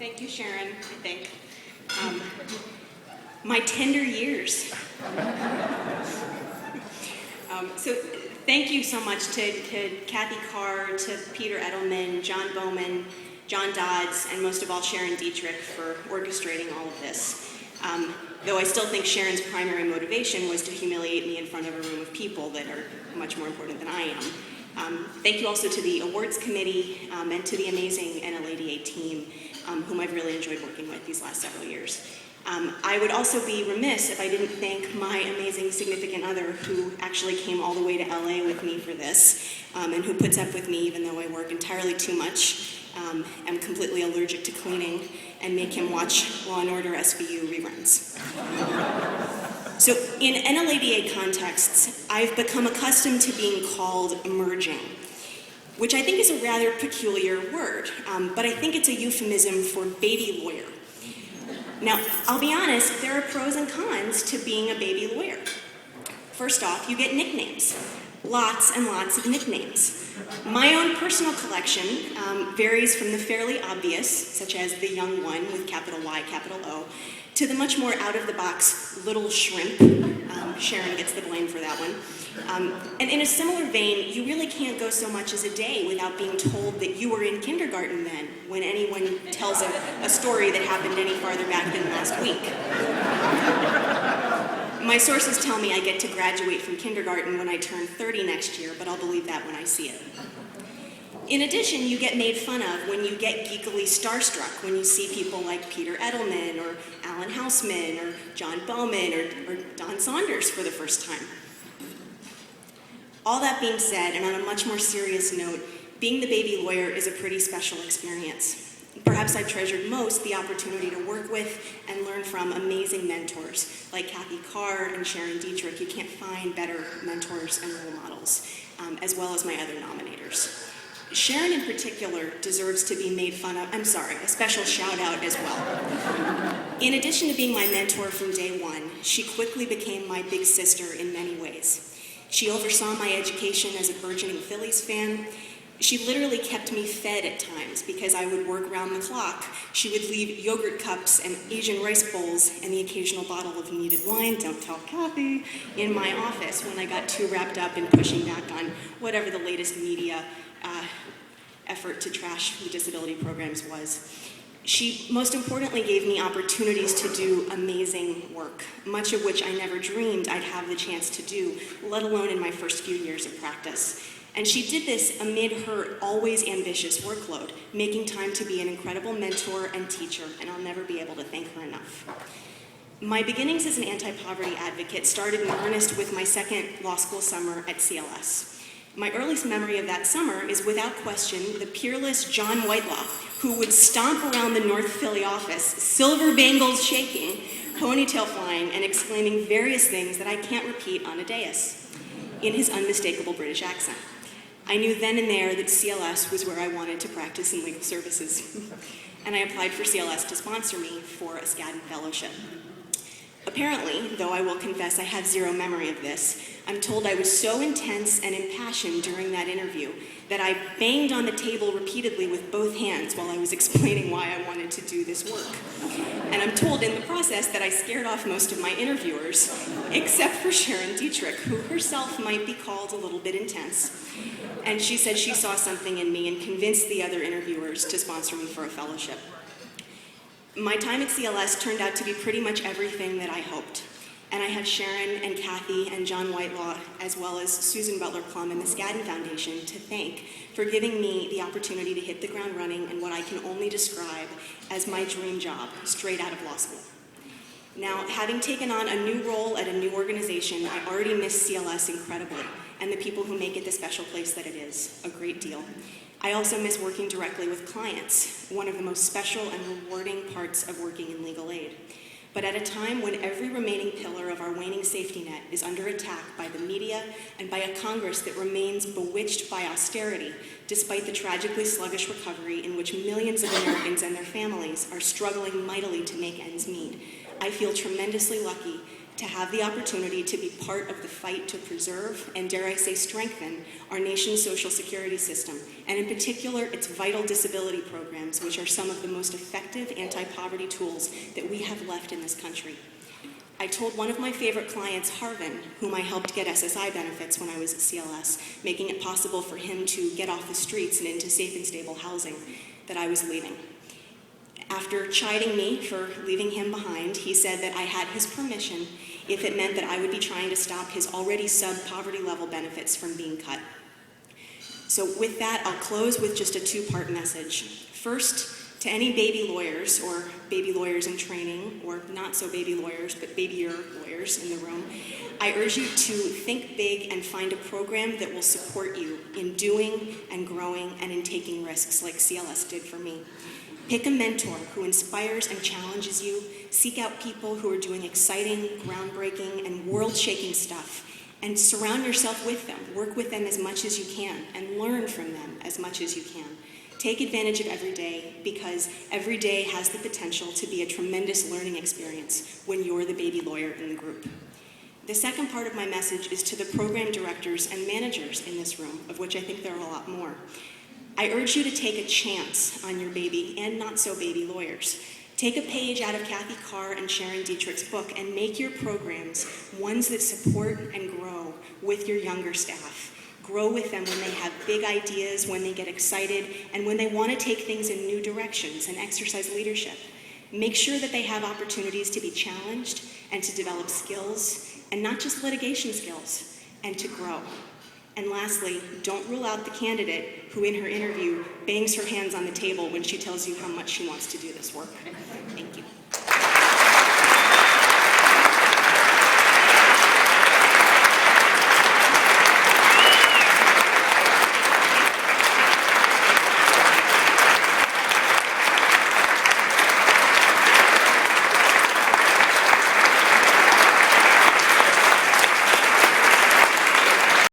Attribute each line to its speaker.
Speaker 1: Thank you, Sharon, I think. My tender years. So thank you so much to Kathy Carr, to Peter Edelman, John Bowman, John Dodds, and most of all Sharon Dietrich for orchestrating all of this. Though I still think Sharon's primary motivation was to humiliate me in front of a room of people that are much more important than I am. Thank you also to the awards committee and to the amazing NLADA team, whom I've really enjoyed working with these last several years. I would also be remiss if I didn't thank my amazing significant other who actually came all the way to LA with me for this, and who puts up with me even though I work entirely too much, am completely allergic to cleaning, and make him watch Law & Order SVU reruns. So in NLADA contexts, I've become accustomed to being called emerging, which I think is a rather peculiar word, but I think it's a euphemism for baby lawyer. Now, I'll be honest, there are pros and cons to being a baby lawyer. First off, you get nicknames. Lots and lots of nicknames. My own personal collection varies from the fairly obvious, such as the young one with capital Y, capital O, to the much more out-of-the-box little shrimp. Sharon gets the blame for that one. And in a similar vein, you really can't go so much as a day without being told that you were in kindergarten then, when anyone tells a story that happened any farther back than last week. My sources tell me I get to graduate from kindergarten when I turn 30 next year, but I'll believe that when I see it. In addition, you get made fun of when you get geekily starstruck, when you see people like Peter Edelman, or Alan Houseman, or John Bowman, or Don Saunders for the first time. All that being said, and on a much more serious note, being the baby lawyer is a pretty special experience. Perhaps I've treasured most the opportunity to work with and learn from amazing mentors like Kathy Carr and Sharon Dietrich. You can't find better mentors and role models, as well as my other nominators. Sharon in particular deserves to be made fun of. I'm sorry, a special shout out as well. In addition to being my mentor from day one, she quickly became my big sister in many ways. She oversaw my education as a burgeoning Phillies fan. She literally kept me fed at times because I would work round the clock. She would leave yogurt cups and Asian rice bowls and the occasional bottle of needed wine, don't tell Kathy, in my office when I got too wrapped up in pushing back on whatever the latest media effort to trash the disability programs was. She most importantly gave me opportunities to do amazing work, much of which I never dreamed I'd have the chance to do, let alone in my first few years of practice. And she did this amid her always ambitious workload, making time to be an incredible mentor and teacher, and I'll never be able to thank her enough. My beginnings as an anti-poverty advocate started in earnest with my second law school summer at CLS. My earliest memory of that summer is without question the peerless John Whitelaw, who would stomp around the North Philly office, silver bangles shaking, ponytail flying, and exclaiming various things that I can't repeat on a dais, in his unmistakable British accent. I knew then and there that CLS was where I wanted to practice in legal services, and I applied for CLS to sponsor me for a Skadden Fellowship. Apparently, though I will confess I have zero memory of this, I'm told I was so intense and impassioned during that interview that I banged on the table repeatedly with both hands while I was explaining why I wanted to do this work. And I'm told in the process that I scared off most of my interviewers, except for Sharon Dietrich, who herself might be called a little bit intense. And she said she saw something in me and convinced the other interviewers to sponsor me for a fellowship. My time at CLS turned out to be pretty much everything that I hoped. And I have Sharon and Kathy and John Whitelaw, as well as Susan Butler-Plum and the Skadden Foundation to thank for giving me the opportunity to hit the ground running in what I can only describe as my dream job, straight out of law school. Now, having taken on a new role at a new organization, I already miss CLS incredibly, and the people who make it the special place that it is, a great deal. I also miss working directly with clients, one of the most special and rewarding parts of working in legal aid. But at a time when every remaining pillar of our waning safety net is under attack by the media and by a Congress that remains bewitched by austerity, despite the tragically sluggish recovery in which millions of Americans and their families are struggling mightily to make ends meet, I feel tremendously lucky to have the opportunity to be part of the fight to preserve and, dare I say, strengthen our nation's social security system, and in particular, its vital disability programs, which are some of the most effective anti-poverty tools that we have left in this country. I told one of my favorite clients, Harvin, whom I helped get SSI benefits when I was at CLS, making it possible for him to get off the streets and into safe and stable housing, that I was leaving. After chiding me for leaving him behind, he said that I had his permission if it meant that I would be trying to stop his already sub-poverty level benefits from being cut. So with that, I'll close with just a two-part message. First, to any baby lawyers or baby lawyers in training, or not so baby lawyers, but babier lawyers in the room, I urge you to think big and find a program that will support you in doing and growing and in taking risks like CLS did for me. Pick a mentor who inspires and challenges you. Seek out people who are doing exciting, groundbreaking, and world-shaking stuff, and surround yourself with them. Work with them as much as you can, and learn from them as much as you can. Take advantage of every day, because every day has the potential to be a tremendous learning experience when you're the baby lawyer in the group. The second part of my message is to the program directors and managers in this room, of which I think there are a lot more. I urge you to take a chance on your baby and not so baby lawyers. Take a page out of Kathy Carr and Sharon Dietrich's book and make your programs ones that support and grow with your younger staff. Grow with them when they have big ideas, when they get excited, and when they want to take things in new directions and exercise leadership. Make sure that they have opportunities to be challenged and to develop skills, and not just litigation skills, and to grow. And lastly, don't rule out the candidate who in her interview bangs her hands on the table when she tells you how much she wants to do this work. Thank you.